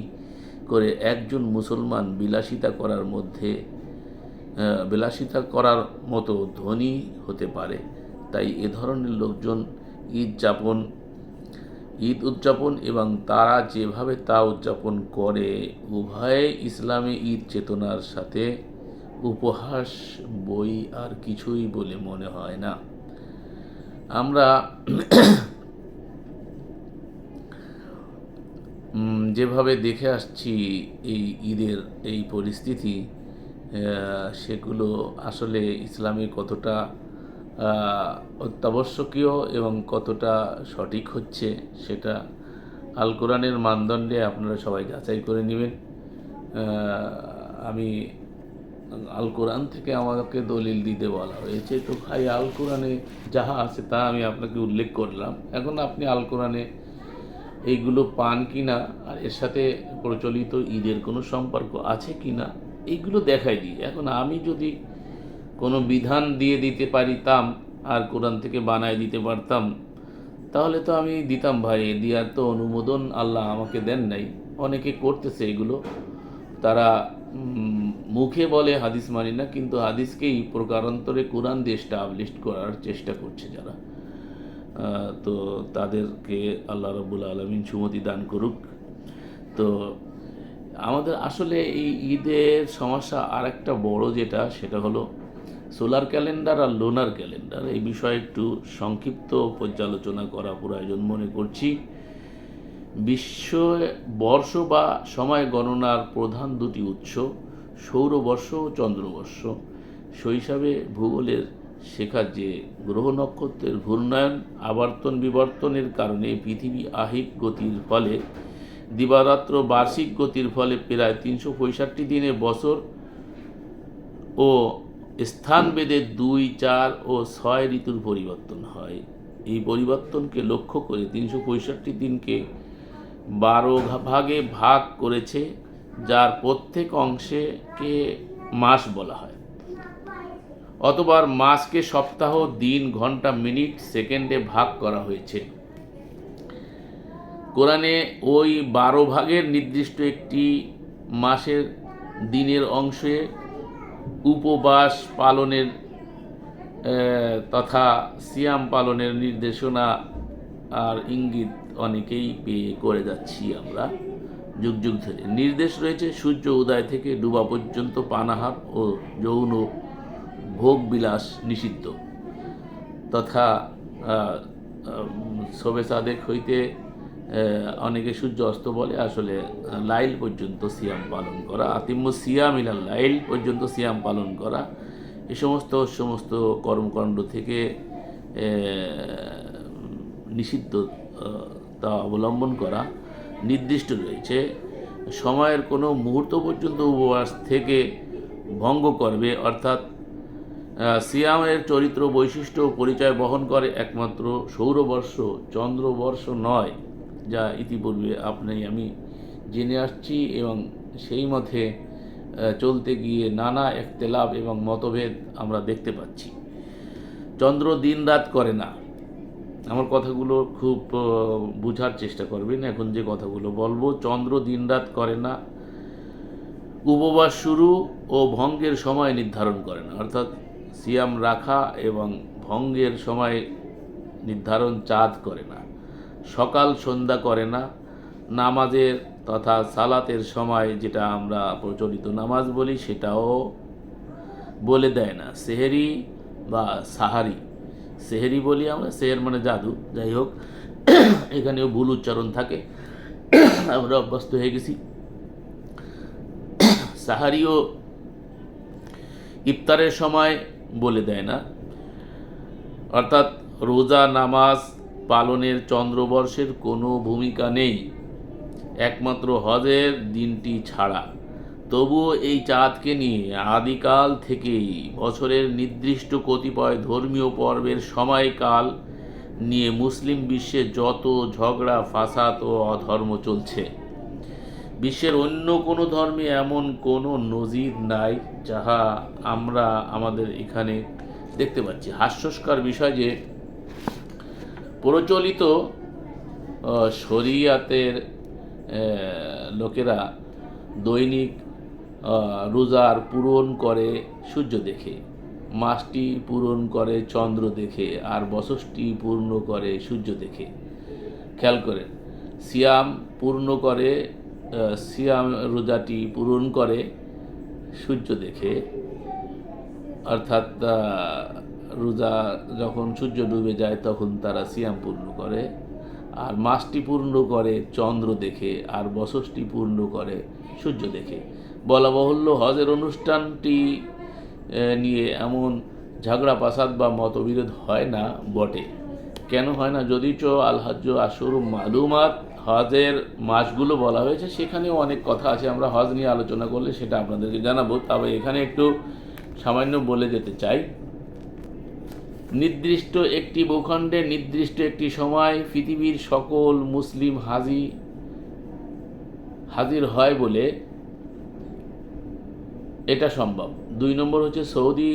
করে একজন মুসলমান বিলাসিতা করার মতো ধনী হতে পারে? তাই এ ধরনের লোকজন ঈদ উদযাপন এবং তারা যেভাবে তা উদযাপন করে উভয়ে ইসলামে ঈদ চেতনার সাথে উপহাস বই আর কিছুই বলে মনে হয় না। আমরা যেভাবে দেখে আসছি এই ঈদের এই পরিস্থিতি, সেগুলো আসলে ইসলামে কতটা অত্যাবশ্যকীয় এবং কতটা সঠিক হচ্ছে সেটা আল কোরআনের মানদণ্ডে আপনারা সবাই যাচাই করে নেবেন। আমি আল কোরআন থেকে আমাকে দলিল দিতে বলা হয়েছে, তো ভাই আল কোরআনে যাহা আছে তা আমি আপনাকে উল্লেখ করলাম। এখন আপনি আল কোরআনে এইগুলো পান কি না, আর এর সাথে প্রচলিত ঈদের কোনো সম্পর্ক আছে কি না, এইগুলো দেখাই দিই। এখন আমি যদি কোনো বিধান দিয়ে দিতে পারিতাম আর কোরআন থেকে বানায় দিতে পারতাম, তাহলে তো আমি দিতাম ভাই। দেওয়ার তো অনুমোদন আল্লাহ আমাকে দেন নাই, অনেকে করতেছে এগুলো। তারা মুখে বলে হাদিস মানি না, কিন্তু হাদিসকেই প্রকারান্তরে কোরআন দিয়ে এস্টাবলিশ করার চেষ্টা করছে যারা, তো তাদেরকে আল্লাহ রাব্বুল আলামিন সুমতি দান করুক। তো আমাদের আসলে এই ঈদের সমস্যা আর একটা বড় যেটা, সেটা হলো সোলার ক্যালেন্ডার আর লোনার ক্যালেন্ডার। এই বিষয়ে একটু সংক্ষিপ্ত পর্যালোচনা করা প্রয়োজন মনে করছি। বিশ্ব বর্ষ বা সময় গণনার প্রধান দুটি উৎস সৌরবর্ষ ও চন্দ্রবর্ষ। শৈশবে ভূগোলের শেখা যে গ্রহ নক্ষত্রের ঘূর্ণায়ন আবর্তন বিবর্তনের কারণে পৃথিবী আহিক গতির ফলে দিবারাত্র বার্ষিক গতির ফলে প্রায় 365 দিনে বছর ও স্থানভেদে 2, 4 ও 6 ঋতুর পরিবর্তন হয়। এই পরিবর্তনকে লক্ষ্য করে 365 দিনকে 12 ভাগে ভাগ করেছে, যার প্রত্যেক অংশকে মাস বলা হয়। অথবা মাসকে সপ্তাহ, দিন, ঘন্টা, মিনিট, সেকেন্ডে ভাগ করা হয়েছে। কোরআনে ওই 12 ভাগের নির্দিষ্ট একটি মাসের দিনের অংশে উপবাস পালনের তথা সিয়াম পালনের নির্দেশনা আর ইঙ্গিত অনেকেই পেয়ে করে যাচ্ছি আমরা যুগ যুগ ধরে। নির্দেশ রয়েছে সূর্য উদয় থেকে ডুবা পর্যন্ত পানাহার ও যৌন ভোগ বিলাস নিষিদ্ধ, তথা শবে সাদেক হইতে অনেকে সূর্য অস্ত বলে, আসলে লাইল পর্যন্ত সিয়াম পালন করা, আতিম্মু সিয়াম ইলাল লাইল পর্যন্ত সিয়াম পালন করা, এই সমস্ত কর্মকাণ্ড থেকে নিষিদ্ধ তা অবলম্বন করা নির্দিষ্ট রয়েছে। সময়ের কোনো মুহূর্ত পর্যন্ত উপবাস থেকে ভঙ্গ করবে, অর্থাৎ সিয়ামের চরিত্র, বৈশিষ্ট্য ও পরিচয় বহন করে একমাত্র সৌরবর্ষ, চন্দ্রবর্ষ নয়, যা ইতিপূর্বে আমি জেনে আসছি, এবং সেই মতে চলতে গিয়ে নানা ইখতিলাফ এবং মতভেদ আমরা দেখতে পাচ্ছি। চন্দ্র দিন রাত করে না। আমার কথাগুলো খুব বোঝার চেষ্টা করবেন। এখন যে কথাগুলো বলবো, চন্দ্র দিন রাত করে না, উপবাস শুরু ও ভঙ্গের সময় নির্ধারণ করে না, অর্থাৎ সিয়াম রাখা এবং ভঙ্গের সময় নির্ধারণ চাঁদ করে না, সকাল সন্ধ্যা করে না, নামাজের তথা সালাতের সময় যেটা আমরা প্রচলিত নামাজ বলি সেটাও বলে দেয় না। সেহেরি বা সাহারি, সেহেরি বলি আমরা, সেহের মানে জাদু, যাই হোক এখানেও ভুল উচ্চারণ থাকে, আমরা অভ্যস্ত হয়ে গেছি। সাহারিও ইফতারের সময় বলে দেয় না, অর্থাৎ রোজা নামাজ পালনের চন্দ্রবর্ষের কোনো ভূমিকা নেই, একমাত্র হজের দিনটি ছাড়া। তবুও এই চাঁদকে নিয়ে আদিকাল থেকেই বছরের নির্দিষ্ট কতিপয় ধর্মীয় পর্বের সময়কাল নিয়ে মুসলিম বিশ্বে যত ঝগড়া ফাসাদ ও অধর্ম চলছে, বিশ্বের অন্য কোনো ধর্মে এমন কোনো নজির নাই যাহা আমরা আমাদের এখানে দেখতে পাচ্ছি। হাস্যস্কর বিষয় যে প্রচলিত শরিয়াতের লোকেরা দৈনিক রোজার পূরণ করে সূর্য দেখে, মাসটি পূরণ করে চন্দ্র দেখে, আর বছরটি পূর্ণ করে সূর্য দেখে। খেয়াল করেন, সিয়াম পূর্ণ করে, সিয়াম রোজাটি পূরণ করে সূর্য দেখে, অর্থাৎ রোজা যখন সূর্য ডুবে যায় তখন তারা সিয়াম পূর্ণ করে, আর মাসটি পূর্ণ করে চন্দ্র দেখে, আর বছরটি পূর্ণ করে সূর্য দেখে। বলা বাহুল্য, হজের অনুষ্ঠানটি নিয়ে এমন ঝগড়া ফাসাদ বা মতবিরোধ হয় না বটে। কেন হয় না? যদিচ আল হজ্জ আশহুর মালুমাত, হজের মাসগুলো বলা হয়েছে, সেখানেও অনেক কথা আছে, আমরা হজ নিয়ে আলোচনা করলে সেটা আপনাদেরকে জানাবো। তবে এখানে একটু সামান্য বলে যেতে চাই। নির্দিষ্ট একটি ভূখণ্ডে নির্দিষ্ট একটি সময় পৃথিবীর সকল মুসলিম হাজির হয় বলে এটা সম্ভব। 2 নম্বর হচ্ছে সৌদি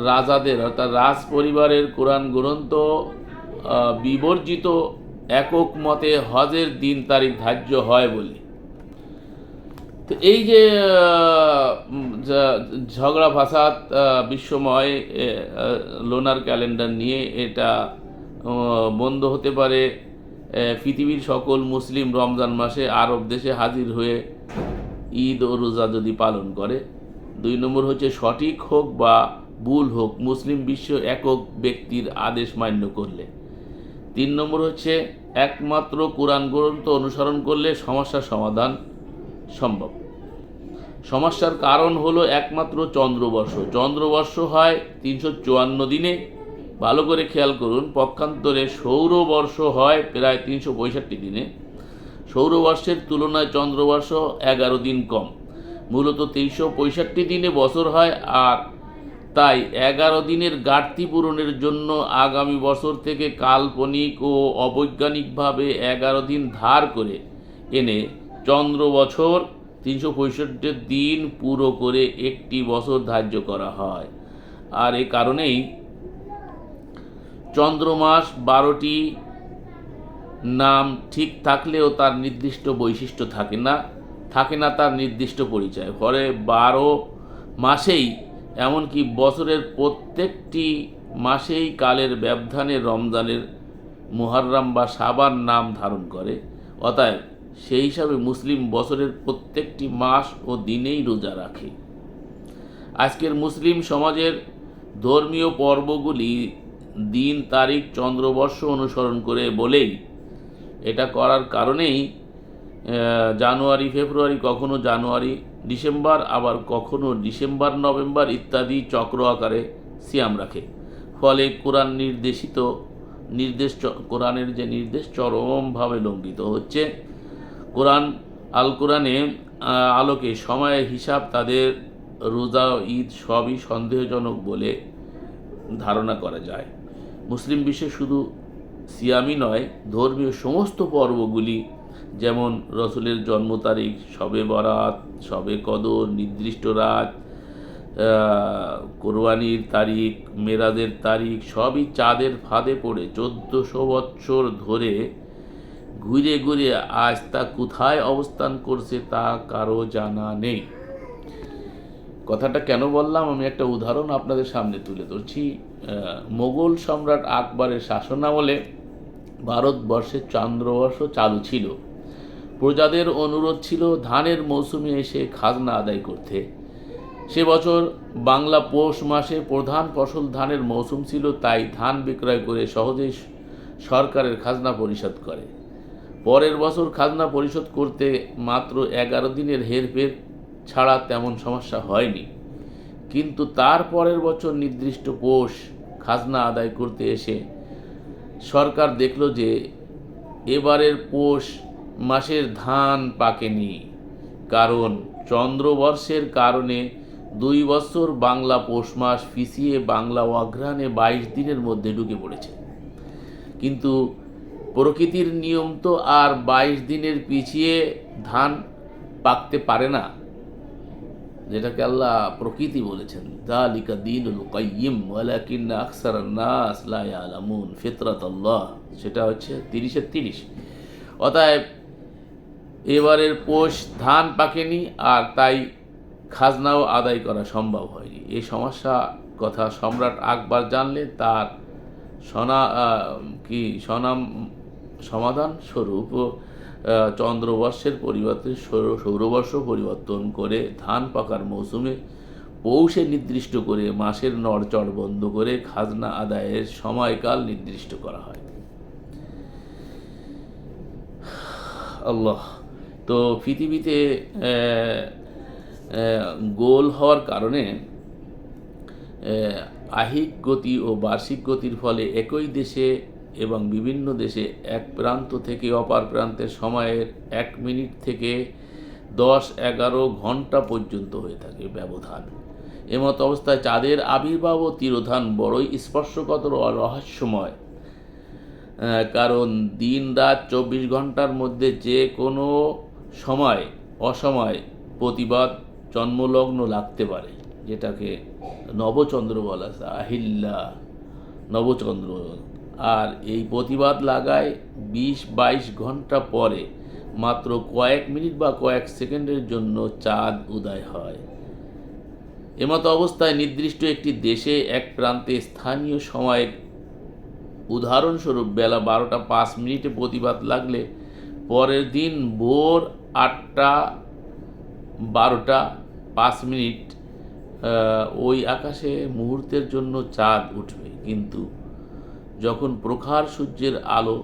রাজাদের অর্থাৎ রাজ পরিবারের কোরআন গ্রন্থ বিবর্জিত একক মতে হজের দিন তারিখ ধার্য হয় বলে। তো এই যে ঝগড়া ফাসাদ বিশ্বময় লোনার ক্যালেন্ডার নিয়ে, এটা বন্ধ হতে পারে পৃথিবীর সকল মুসলিম রমজান মাসে আরব দেশে হাজির হয়ে ঈদ ও রোজা যদি পালন করে। 2 নম্বর হচ্ছে সঠিক হোক বা ভুল হোক মুসলিম বিশ্ব একক ব্যক্তির আদেশ মান্য করলে। 3 নম্বর হচ্ছে একমাত্র কোরআন গ্রন্থ অনুসরণ করলে সমস্যার সমাধান সম্ভব। সমস্যার কারণ হলো একমাত্র চন্দ্রবর্ষ। চন্দ্রবর্ষ হয় 354 দিনে, ভালো করে খেয়াল করুন। পক্ষান্তরে সৌরবর্ষ হয় প্রায় 365 দিনে। সৌরবর্ষের তুলনায় চন্দ্রবর্ষ 11 দিন কম। মূলত 365 দিনে বছর হয়, আর তাই 11 দিনের ঘাটতি পূরণের জন্য আগামী বছর থেকে কাল্পনিক ও অবৈজ্ঞানিকভাবে 11 দিন ধার করে এনে চন্দ্র বছর 365 দিন পুরো করে একটি বছর ধার্য করা হয়। আর এই কারণেই চন্দ্রমাস 12টি নাম ঠিক থাকলেও তার নির্দিষ্ট বৈশিষ্ট্য থাকে না তার নির্দিষ্ট পরিচয়। ফলে 12 মাসেই, এমনকি বছরের প্রত্যেকটি মাসেই কালের ব্যবধানে রমজানের, মুহররম বা শাবান নাম ধারণ করে। অতএব সেই হিসাবে মুসলিম বছরের প্রত্যেকটি মাস ও দিনেই রোজা রাখে। আজকের মুসলিম সমাজের ধর্মীয় পর্বগুলি দিন, তারিখ, চন্দ্রবর্ষ অনুসরণ করে বলেই, এটা করার কারণেই জানুয়ারি, ফেব্রুয়ারি, কখনো জানুয়ারি, ডিসেম্বর, আবার কখনো ডিসেম্বর, নভেম্বর ইত্যাদি চক্র আকারে সিয়াম রাখে। ফলে কোরআনের যে নির্দেশ চরমভাবে লঙ্ঘিত হচ্ছে। আল কোরআনে আলোকে সময়ের হিসাব তাদের রোজা, ঈদ সবই সন্দেহজনক বলে ধারণা করা যায়। মুসলিম বিশ্বে শুধু সিয়ামই নয়, ধর্মীয় সমস্ত পর্বগুলি, যেমন রসুলের জন্ম তারিখ, শবে বরাত, শবে কদর, নির্দিষ্ট রাত, কোরবানির তারিখ, মেরাজের তারিখ, সবই চাঁদের ফাঁদে পড়ে 1400 বৎসর ধরে ঘুরে ঘুরে আজ তা কোথায় অবস্থান করছে তা কারো জানা নেই। কথাটা কেন বললাম, আমি একটা উদাহরণ আপনাদের সামনে তুলে ধরছি। মোগল সম্রাট আকবরের শাসনামলে ভারতবর্ষে চন্দ্রবর্ষ চালু ছিল। প্রজাদের অনুরোধ ছিল ধানের মৌসুমে এসে খাজনা আদায় করতে। সে বছর বাংলা পৌষ মাসে প্রধান ফসল ধানের মৌসুম ছিল, তাই ধান বিক্রয় করে সহজেই সরকারের খাজনা পরিশোধ করে। পরের বছর খাজনা পরিশোধ করতে মাত্র 11 দিনের হেরফের ছাড়া তেমন সমস্যা হয়নি। কিন্তু তার পরের বছর নির্দিষ্ট পৌষ খাজনা আদায় করতে এসে সরকার দেখল যে এবারের পৌষ মাসের ধান পাকেনি, কারণ চন্দ্রবর্ষের কারণে 2 বছর বাংলা পৌষ মাস পিছিয়ে বাংলা অগ্রহায়ণে 22 দিনের মধ্যে ঢুকে পড়েছে। কিন্তু প্রকৃতির নিয়ম তো আর 22 দিনের পিছিয়ে ধান পাকতে পারে না, যেটাকে আল্লাহ প্রকৃতি বলেছেন, যালিকা দীনুল কাইয়্যিম ওয়ালাকিন্না আকসারান নাস লা ইয়ালামুন ফিতরাতাল্লাহ, সেটা হচ্ছে 30-এর 30। অতএব এবারের পৌষ ধান পাকেনি, আর তাই খাজনাও আদায় করা সম্ভব হয়নি। এই সমস্যা কথা সম্রাট আকবর জানলে তার সমাধান স্বরূপ চন্দ্রবর্ষের পরিবর্তে সৌরবর্ষ পরিবর্তন করে ধান পাকার মৌসুমে পৌষে নির্দিষ্ট করে মাসের নড়চড় বন্ধ করে খাজনা আদায়ের সময়কাল নির্দিষ্ট করা হয়। আল্লাহ। তো পৃথিবীতে গোল হওয়ার কারণে আহিক গতি ও বার্ষিক গতির ফলে একই দেশে এবং বিভিন্ন দেশে এক প্রান্ত থেকে অপর প্রান্তের সময়ের 1 মিনিট থেকে 10-11 ঘন্টা পর্যন্ত হয়ে থাকে ব্যবধান। এমত অবস্থায় চাঁদের আবির্ভাব ও তিরোধান বড়ই স্পর্শকাতর ও রহস্যময়। কারণ দিন রাত 24 ঘন্টার মধ্যে যে কোনো সময় অসময় প্রতিবাদ জন্মলগ্ন লাগতে পারে, যেটাকে নবচন্দ্র বলা যায়, আহিল্লা নবচন্দ্র। আর এই প্রতিবাদ লাগায় 20-22 ঘন্টা পরে মাত্র কয়েক মিনিট বা কয়েক সেকেন্ডের জন্য চাঁদ উদয় হয়। এমতো অবস্থায় নির্দিষ্ট একটি দেশে এক প্রান্তে স্থানীয় সময়ের উদাহরণস্বরূপ বেলা 12টা 5 মিনিটে প্রতিবাদ লাগলে পরের দিন ভোর 8টা 12টা 5 মিনিট ওই আকাশে মুহূর্তের জন্য চাঁদ উঠবে। কিন্তু যখন প্রখর সূর্যের আলো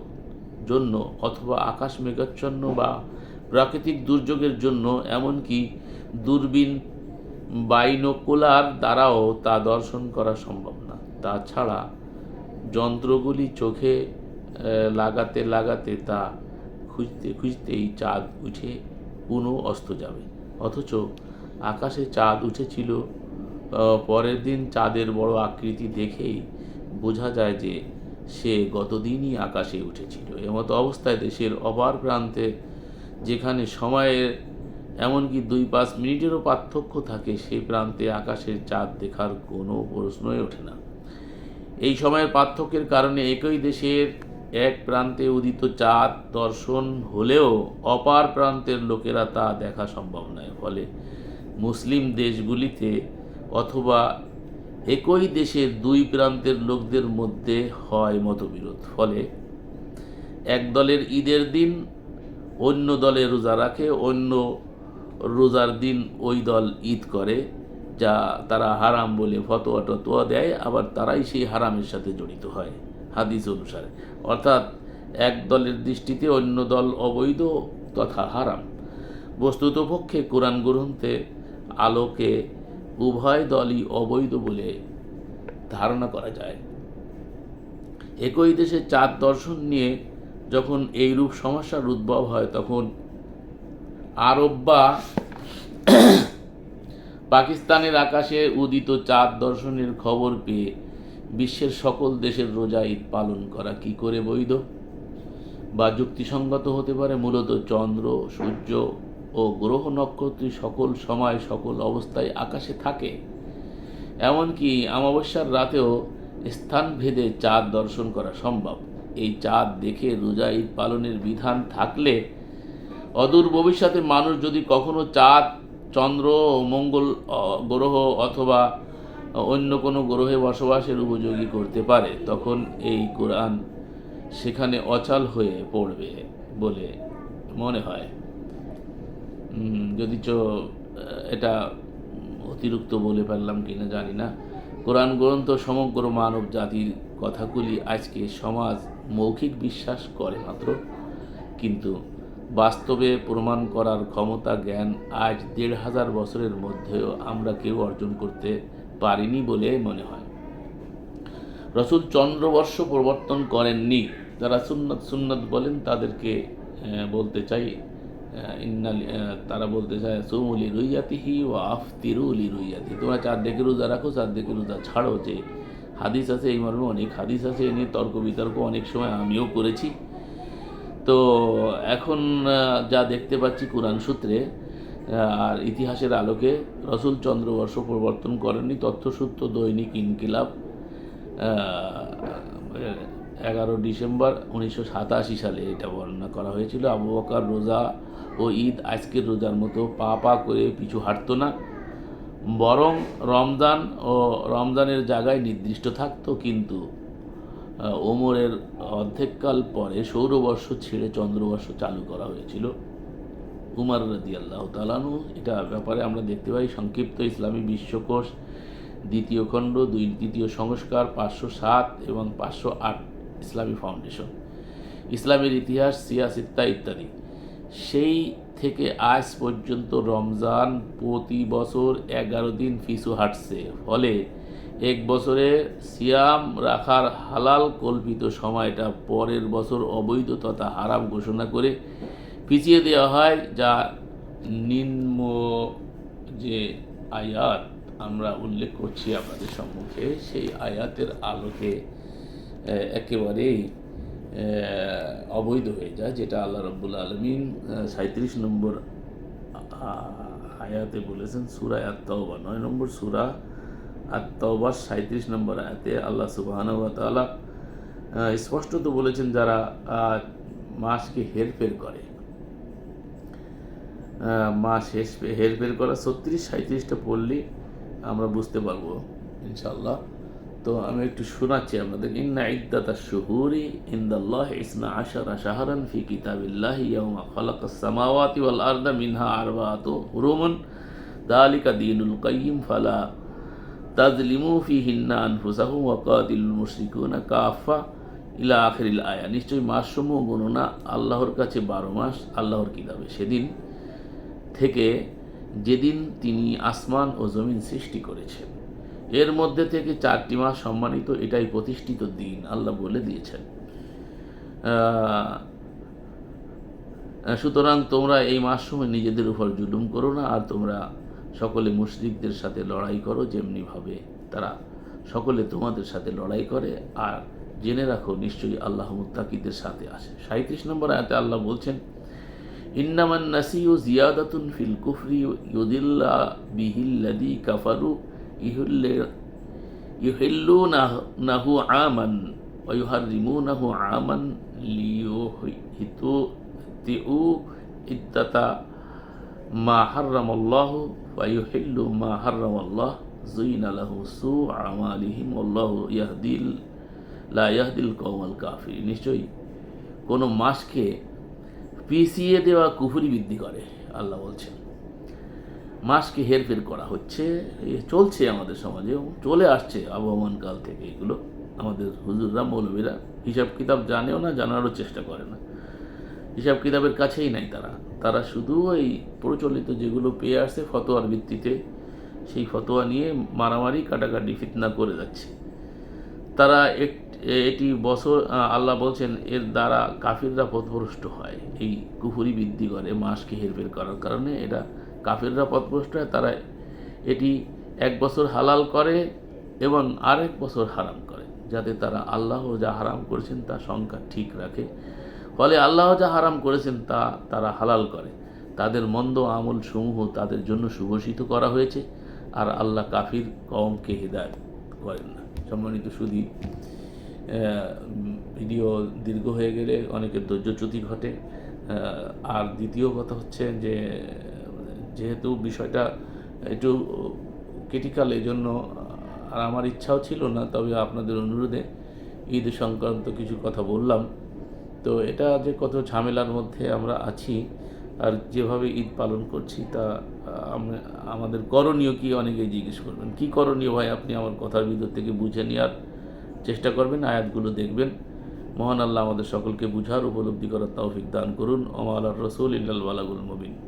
জন্য অথবা আকাশ মেঘাচ্ছন্ন বা প্রাকৃতিক দুর্যোগের জন্য, এমনকি দূরবীন বাইনোকুলার দ্বারাও তা দর্শন করা সম্ভব না। তাছাড়া যন্ত্রগুলি চোখে লাগাতে লাগাতে তা খুঁজতে খুঁজতেই চাঁদ উঠে পুনঃ অস্ত যাবে। অথচ আকাশে চাঁদ উঠেছিল পরের দিন চাঁদের বড় আকৃতি দেখেই বোঝা যায় যে সে গতদিনই আকাশে উঠেছিল। এমতো অবস্থায় দেশের অপার প্রান্তে যেখানে সময়ের এমনকি 2-5 মিনিটেরও পার্থক্য থাকে, সেই প্রান্তে আকাশের চাঁদ দেখার কোনো প্রশ্নই ওঠে না। এই সময়ের পার্থক্যের কারণে একই দেশের এক প্রান্তে উদিত চাঁদ দর্শন হলেও অপার প্রান্তের লোকেরা তা দেখা সম্ভব নয়। ফলে মুসলিম দেশগুলিতে অথবা একই দেশের দুই প্রান্তের লোকদের মধ্যে হয় মতবিরোধ। ফলে এক দলের ঈদের দিন অন্য দলে রোজা রাখে, অন্য রোজার দিন ওই দল ঈদ করে, যা তারা হারাম বলে ফতোয়া টতোয়া দেয়, আবার তারাই সেই হারামের সাথে জড়িত হয় হাদিস অনুসারে। অর্থাৎ এক দলের দৃষ্টিতে অন্য দল অবৈধ তথা হারাম। বস্তুতপক্ষে কোরআন গ্রন্থে আলোকে উভয় দলই অবৈধ বলে ধারণা করা যায়। একই দেশে চাঁদ দর্শন নিয়ে যখন এইরূপ সমস্যার উদ্ভব হয়, তখন আরব বা পাকিস্তানের আকাশে উদিত চাঁদ দর্শনের খবর পেয়ে বিশ্বের সকল দেশের রোজা ঈদ পালন করা কি করে বৈধ বা যুক্তিসঙ্গত হতে পারে? মূলত চন্দ্র, সূর্য ও গ্রহ নক্ষত্র সকল সময় সকল অবস্থায় আকাশে থাকে। এমনকি অমাবস্যার রাতেও স্থানভেদে চাঁদ দর্শন করা সম্ভব। এই চাঁদ দেখে রোজা ঈদ পালনের বিধান থাকলে অদূর ভবিষ্যতে মানুষ যদি কখনো চাঁদ, চন্দ্র, মঙ্গল গ্রহ অথবা অন্য কোনো গ্রহে বসবাসের উপযোগী করতে পারে, তখন এই কোরআন সেখানে অচল হয়ে পড়বে বলে মনে হয়। যদিচ এটা অতিরিক্ত বলে ফেললাম কিনা জানি না। কোরআন গ্রন্থ সমগ্র মানব জাতির কথাগুলি আজকে সমাজ মৌখিক বিশ্বাস করে মাত্র, কিন্তু বাস্তবে প্রমাণ করার ক্ষমতা জ্ঞান আজ ১৫০০ বছরের মধ্যেও আমরা কেউ অর্জন করতে পারিনি বলে মনে হয়। রসুল চন্দ্রবর্ষ প্রবর্তন করেননি। যারা সুন্নত বলেন তাদেরকে বলতে চাই, তারা বলতে চায় সুমুলি রুইয়াতিহি ও আফতিরুলি রুইয়াতি, তোমরা চাঁদ দেখে রোজা রাখো, চাঁদ দেখে রোজা ছাড়ো। যে হাদিস আছে এই মর্মে অনেক হাদিস আছে, এ নিয়ে তর্ক বিতর্ক অনেক সময় আমিও করেছি। তো এখন যা দেখতে পাচ্ছি কোরআন সূত্রে আর ইতিহাসের আলোকে, রসুল চন্দ্রবর্ষ প্রবর্তন করেননি। তথ্যসূত্র দৈনিক ইনকিলাব 11 ডিসেম্বর 1987 সালে এটা বর্ণনা করা হয়েছিল। আবু বকর রোজা ও ঈদ আজকের রোজার মতো পা পা করে পিছু হাঁটত না, বরং রমজানের জায়গায় নির্দিষ্ট থাকতো। কিন্তু ওমরের অর্ধেককাল পরে সৌরবর্ষ ছেড়ে চন্দ্রবর্ষ চালু করা হয়েছিল। উমর রাদিয়াল্লাহু তাআলা আনহু, এটা ব্যাপারে আমরা দেখতে পাই সংক্ষিপ্ত ইসলামী বিশ্বকোষ, 2য় খণ্ড, 2য় সংস্কার, 507 এবং 508, ইসলামী ফাউন্ডেশন, ইসলামের ইতিহাস, সিয়াসিত্তা ইত্যাদি। সেই থেকে আজ পর্যন্ত রমজান প্রতি বছর 11 দিন পিছু হাঁটছে। ফলে এক বছরে সিয়াম রাখার হালাল কল্পিত সময়টা পরের বছর অবৈধ তথা হারাম ঘোষণা করে পিছিয়ে দেওয়া হয়। যা নিম্ন যে আয়াত আমরা উল্লেখ করছি আপনাদের সম্মুখে, সেই আয়াতের আলোকে একেবারেই অবৈধ হয়ে যায়, যেটা আল্লাহ রাব্বুল আলামিন 37 নম্বর আয়াতে বলেছেন। সূরা আত-তাওবা 9 নম্বর সূরা আত-তাওবার 37 নম্বর আয়াতে আল্লাহ সুবহানাহু ওয়া তাআলা স্পষ্টত বলেছেন, যারা মাসকে হেরফের করে মাস হেরফের করা 36-37টা পড়লে আমরা বুঝতে পারবো ইনশাল্লাহ। তো আমি একটু শোনাচ্ছি আপনাদের। ইন্না ইদ্দাতাশ শুহুরি ইনদাল্লাহি ইসনা আশারা শাহরান ফি কিতাবিল্লাহি ইয়াওমা খালাকাস সামাওয়াতি ওয়াল আরদা মিনহা আরবাআতু হুরুমুন যালিকা দীনুল কাইয়্যিম ফালা তাজলিমু ফিহিন্না আনফুসাকুম ওয়া কাতিলুল মুশরিকুনা কাফা ইলা আখিরিল আয়া। নিশ্চয়ই মাসসমূহ গণনা আল্লাহর কাছে 12 মাস আল্লাহর কিতাবে সেদিন থেকে যেদিন তিনি আসমান ও জমিন সৃষ্টি করেছেন, এর মধ্যে থেকে 4টি মাস সম্মানিত, এটাই প্রতিষ্ঠিত দিন আল্লাহ বলে দিয়েছেন। সুতরাং তোমরা এই মাসসমূহে নিজেদের উপর জুলুম করো না, আর তোমরা সকলে মুশরিকদের সাথে লড়াই করো যেমনিভাবে তারা সকলে তোমাদের সাথে লড়াই করে, আর জেনে রাখো নিশ্চয়ই আল্লাহ মুত্তাকিদের সাথে আছে। 37 নম্বর আয়াতে আল্লাহ বলছেন, ইন্নামান নাসিউ জিয়াদাতুন ফিল কুফরি ইউদিল্লা বিহিল্লাযী কাফারু ইউহিল্লুনাহু আমান ওয়া ইউহাররিমুনাহু আমান লিয়ুহিতু ইদ্দাতা মা হাররামাল্লাহু ওয়া ইউহিল্লু মা হাররামাল্লাহ যুইনা লাহু সুউ আমালিহিম আল্লাহু লা ইয়াহদিল কওমাল কাফিরিন। নিশ্চয়ই কোনো মাসকে পিছিয়ে দেওয়া কুফরি বৃদ্ধি করে। আল্লাহ বলছেন মাসকে হেরফের করা হচ্ছে, চলছে আমাদের সমাজেও, চলে আসছে আবহমান কাল থেকে। এগুলো আমাদের হুজুররা মৌলবীরা হিসাব কিতাব জানেও না, জানারও চেষ্টা করে না, হিসাব কিতাবের কাছেই নাই তারা শুধু এই প্রচলিত যেগুলো পেয়ে আসছে ফতোয়ার ভিত্তিতে, সেই ফতোয়া নিয়ে মারামারি কাটাকাটি ফিতনা করে যাচ্ছে তারা। এটি বছর আল্লাহ বলছেন এর দ্বারা কাফিররা পথভ্রষ্ট হয়, এই কুফরি বৃদ্ধি করে মাসকে হেরফের করার কারণে এটা কাফিররা পথভ্রষ্ট হয়। তারা এটি 1 বছর হালাল করে এবং আরেক বছর হারাম করে, যাতে তারা আল্লাহ যা হারাম করেছেন তা সংখ্যা ঠিক রাখে। ফলে আল্লাহ যা হারাম করেছেন তা তারা হালাল করে। তাদের মন্দ আমল সমূহ তাদের জন্য সুঘোষিত করা হয়েছে, আর আল্লাহ কাফির কওমকে হিদায়াত করেন না। সম্মানিত সুধী, ভিডিও দীর্ঘ হয়ে গেলে অনেকের ধৈর্যচ্যুতি ঘটে। আর দ্বিতীয় কথা হচ্ছে যে যেহেতু বিষয়টা একটু ক্রিটিক্যাল, এই জন্য আর আমার ইচ্ছাও ছিল না, তবে আপনাদের অনুরোধে ঈদ সংক্রান্ত কিছু কথা বললাম। তো এটা যে কত ঝামেলার মধ্যে আমরা আছি আর যেভাবে ঈদ পালন করছি তা আমাদের করণীয় কি, অনেকেই জিজ্ঞেস করবেন কি করণীয় ভাই, আপনি আমার কথার ভিতর থেকে বুঝে নেওয়ার চেষ্টা করবেন, আয়াতগুলো দেখবেন। মহান আল্লাহ আমাদের সকলকে বুঝার উপলব্ধি করার তৌফিক দান করুন। ওয়া আলার রাসূল ইল্লাল বালাগুল মুবিন।